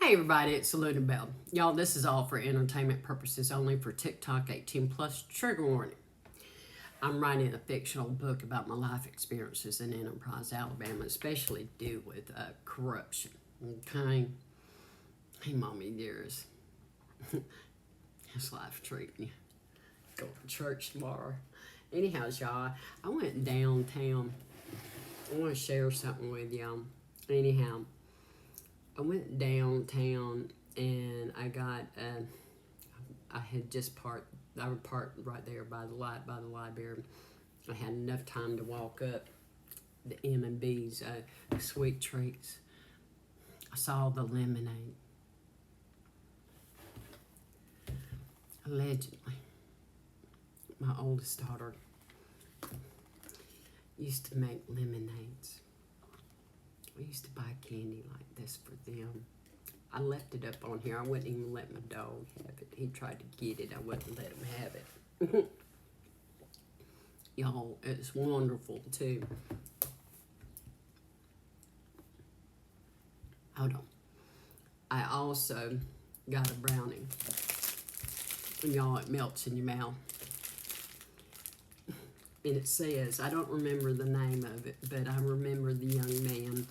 Hey everybody, it's Luna Bell. Y'all, this is all for entertainment purposes only for TikTok 18 plus trigger warning. I'm writing a fictional book about my life experiences in Enterprise, Alabama, especially to do with corruption. Okay? Hey, mommy dearest. How's life treating you? Go to church tomorrow. Anyhow, y'all, I went downtown. I want to share something with y'all. Anyhow, I went downtown and I got, I had just parked, I would park right there by the library. I had enough time to walk up the M&B's sweet treats. I saw the lemonade. Allegedly, my oldest daughter used to make lemonades. I used to buy candy like this for them. I left it up on here. I wouldn't even let my dog have it. He tried to get it. I wouldn't let him have it. Y'all, it's wonderful too. Hold on. I also got a brownie. And y'all, it melts in your mouth. And it says, I don't remember the name of it, but I remember the young man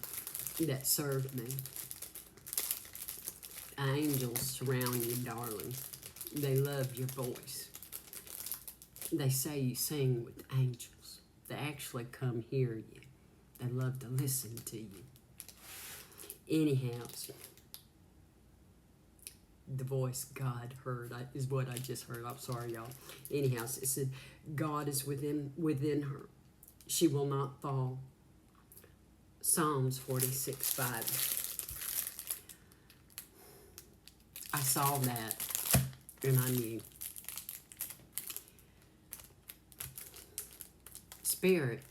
that served me. Angels surround you, darling. They love your voice. They say you sing with angels. They actually come hear you. They love to listen to you. Anyhow, the voice God heard is what I just heard. I'm sorry, y'all. Anyhow, it said, God is within her. She will not fall. Psalms 46:5. I saw that and I knew. Spirit,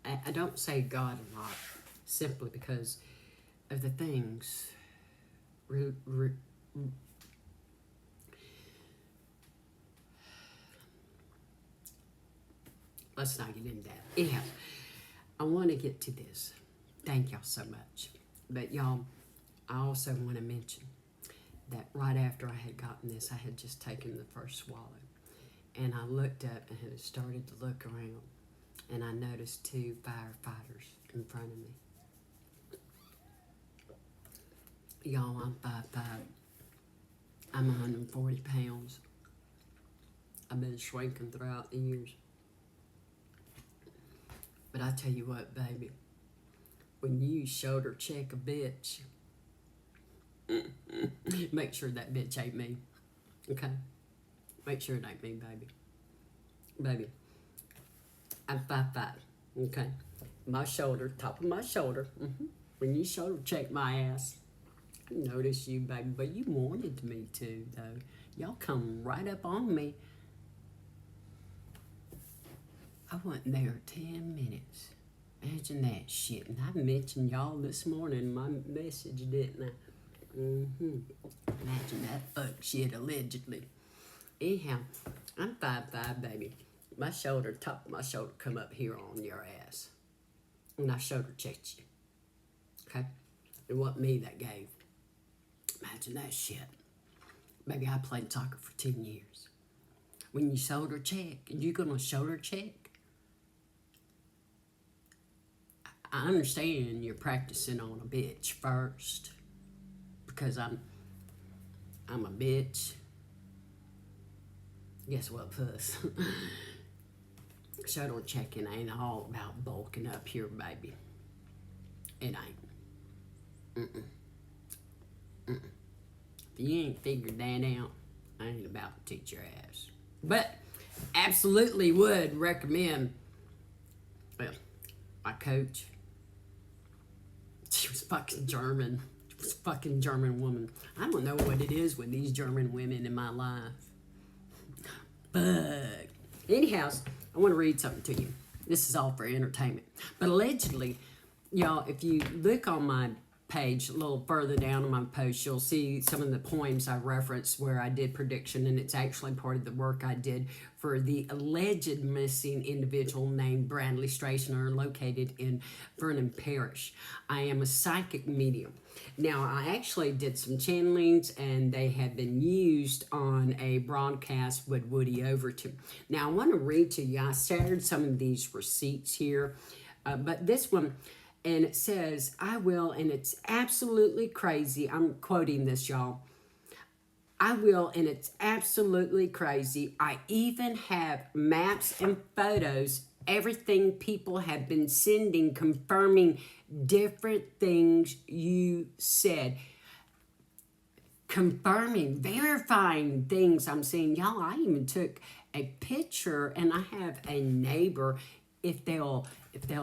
I don't say God a lot simply because of the things let's not get into that. Anyhow, I want to get to this. Thank y'all so much. But y'all, I also want to mention that right after I had gotten this, I had just taken the first swallow. And I looked up and had started to look around. And I noticed two firefighters in front of me. Y'all, I'm 5'5". I'm 140 pounds. I've been shrinking throughout the years. But I tell you what, baby, when you shoulder check a bitch, make sure that bitch ain't me, okay? Make sure it ain't me, baby. Baby, I'm 5'5", okay? My shoulder, top of my shoulder, when you shoulder check my ass, I noticed you, baby, but you wanted me to, though. Y'all come right up on me. I wasn't there 10 minutes. Imagine that shit. And I mentioned y'all this morning in my message, didn't I? Imagine that fuck shit, allegedly. Anyhow, I'm 5'5", baby. My shoulder, top of my shoulder, come up here on your ass. And I shoulder checked you. Okay? It wasn't me that gave. Imagine that shit. Baby, I played soccer for 10 years. When you shoulder check, and you're gonna shoulder check, I understand you're practicing on a bitch first, because I'm a bitch. Guess what, puss? Shoulder checking ain't all about bulking up here, baby. It ain't. If you ain't figured that out, I ain't about to teach your ass. But absolutely would recommend, well, my coach. She was fucking German. She was a fucking German woman. I don't know what it is with these German women in my life. But anyhow, I want to read something to you. This is all for entertainment. But allegedly, y'all, if you look on my page, a little further down in my post, you'll see some of the poems I referenced where I did prediction, and it's actually part of the work I did for the alleged missing individual named Bradley Strassner, located in Vernon Parish. I am a psychic medium. Now, I actually did some channelings, and they have been used on a broadcast with Woody Overton. Now, I want to read to you. I shared some of these receipts here, but this one, and it says, I will, and it's absolutely crazy. I'm quoting this, y'all. I will, and it's absolutely crazy. I even have maps and photos, everything people have been sending, confirming different things you said. Confirming, verifying things I'm seeing. Y'all, I even took a picture, and I have a neighbor, if they'll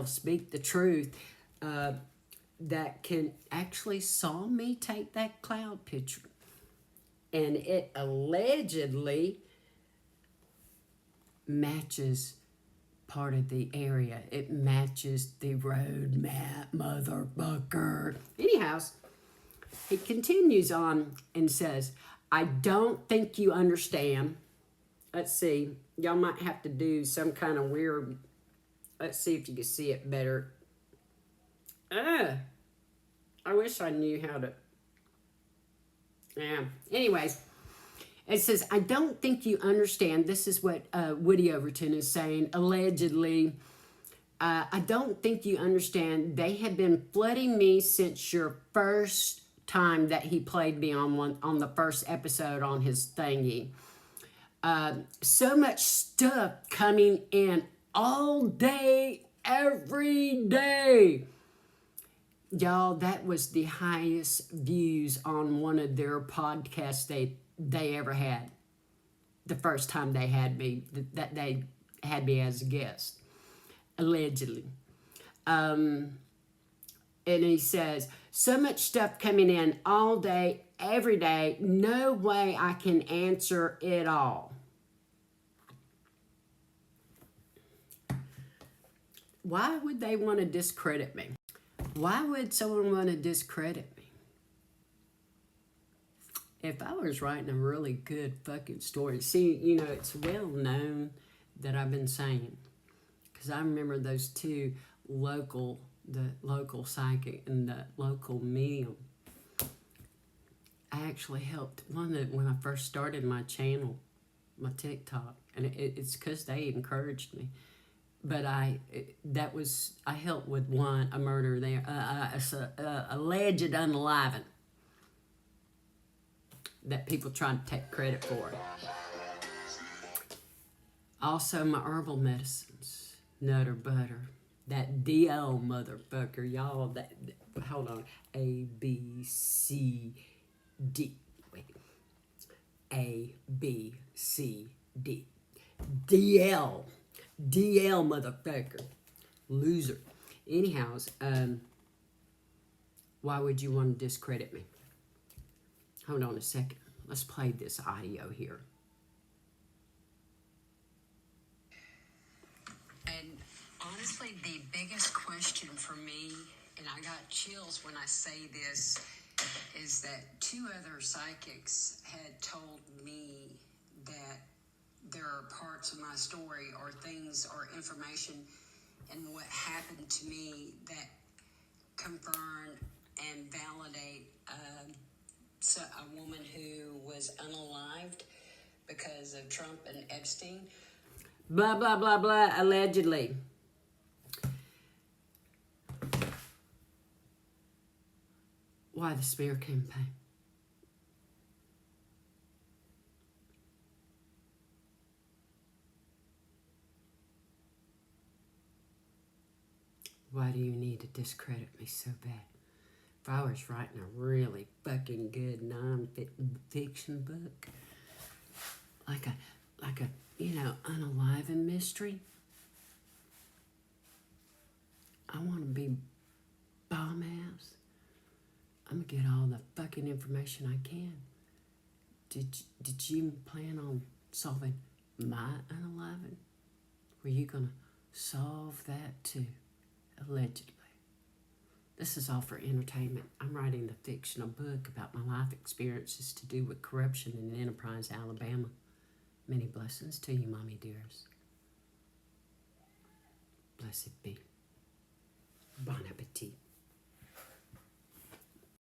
speak the truth, that can actually saw me take that cloud picture. And it allegedly matches part of the area. It matches the road map, motherfucker. Anyhow, he continues on and says, I don't think you understand. Let's see. Y'all might have to do some kind of weird... Let's see if you can see it better. I wish I knew how to... Yeah. Anyways, it says, I don't think you understand. This is what Woody Overton is saying, allegedly. I don't think you understand. They have been flooding me since your first time that he played me on the first episode on his thingy. So much stuff coming in all day, every day. Y'all, that was the highest views on one of their podcasts they ever had. The first time they had me, that they had me as a guest, allegedly. And he says, so much stuff coming in all day, every day. No way I can answer it all. Why would they want to discredit me? Why would someone want to discredit me? If I was writing a really good fucking story, see, you know, it's well known that I've been saying, because I remember those two the local psychic and the local medium. I actually helped when I first started my channel, my TikTok, and it's because they encouraged me. But I helped with a murder there, alleged unaliving that people trying to take credit for. Also, my herbal medicines, Nutter Butter, that DL motherfucker, y'all. Hold on, A B C D. Wait, A B C D. DL motherfucker. Loser. Anyhow, why would you want to discredit me? Hold on a second. Let's play this audio here. And honestly, the biggest question for me, and I got chills when I say this, is that two other psychics had told me that there are parts of my story or things or information and what happened to me that confirm and validate a woman who was unalived because of Trump and Epstein. Blah, blah, blah, blah, allegedly. Why the smear campaign? Why do you need to discredit me so bad? If I was writing a really fucking good non-fiction book, like a unaliving mystery, I want to be bomb ass. I'm gonna get all the fucking information I can. Did you plan on solving my unaliving? Were you gonna solve that too? Allegedly. This is all for entertainment. I'm writing a fictional book about my life experiences to do with corruption in Enterprise, Alabama. Many blessings to you, Mommy dearest. Blessed be. Bon appetit.